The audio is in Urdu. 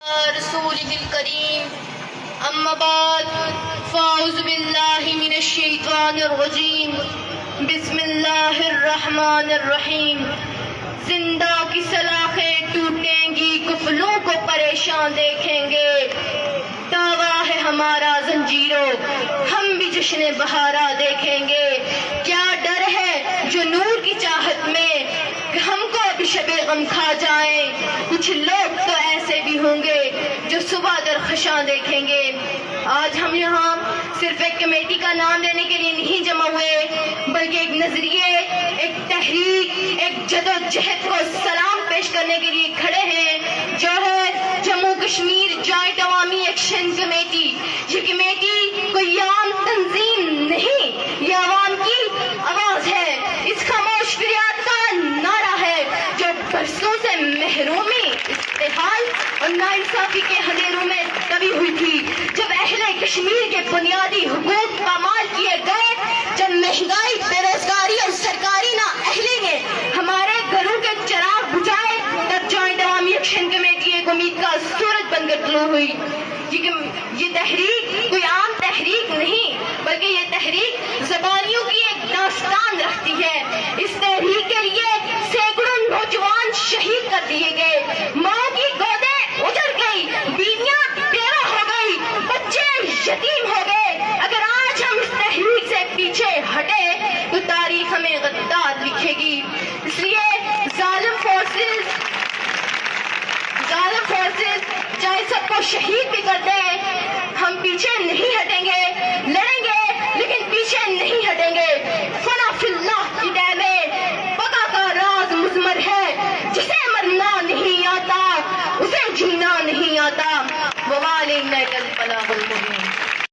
رسوله الكريم اما بعد فاعوذ بالله من الشیطان الرجیم بسم اللہ الرحمن الرحیم زندہ کی سلاخیں ٹوٹیں گی کفلوں کو پریشان دیکھیں گے دعویٰ ہے ہمارا زنجیروں ہم بھی جشن بہارا دیکھیں گے کیا ڈر ہے جو نور کی چاہت میں کہ ہم کو بھی شب غم کھا جائیں کچھ لوگ تو ایسے بھی ہوں گے جو صبح درخشاں دیکھیں گے آج ہم یہاں صرف ایک کمیٹی کا نام لینے کے لیے نہیں جمع ہوئے بلکہ ایک نظریے ایک تحریک ایک جدوجہد کو سلام پیش کرنے کے لیے کھڑے ہیں جو ہے جموں کشمیر جوائنٹ عوامی ایکشن کمیٹی یہ کمیٹی کوئی عام تنظیم نہیں یہ عوام کی آواز ہے اس خاموش فریاد کا نعرہ ہے جو برسوں سے محرومی استحال اور ناانصافی کے اندھیروں میں دبی ہوئی تھی جب اہل کشمیر کے بنیادی حقوق پامال کیے گئے جب مہنگائی بے روزگاری اور سرکاری نااہلی نے ہمارے گھروں کے چراغ بجھائے تب جوائنٹ عوامی ایکشن کمیٹی ایک امید کا سورج بن کر طلوع ہوئی یہ تحریک کوئی عام تحریک نہیں بلکہ یہ تحریک زبانیوں کی ایک داستان رکھتی ہے اس تحریک کے لیے سینکڑوں نوجوان شہید کر دیے گئے ماں کی گودیں اجڑ گئی بیویاں بیوہ ہو گئی بچے یتیم ہو گئے اگر آج ہم اس تحریک سے پیچھے ہٹے تو تاریخ ہمیں غدار لکھے گی اس لیے ظالم فورسز چاہے سب کو شہید بھی کر دیں ہم پیچھے نہیں ہٹیں گے لڑیں گے لیکن پیچھے نہیں ہٹیں گے فنا فی اللہ کی دہ میں بقا کا راز مضمر ہے جسے مرنا نہیں آتا اسے جینا نہیں آتا وَمَا عَلَيْنَا إِلَّا الْبَلَاغُ الْمُبِينُ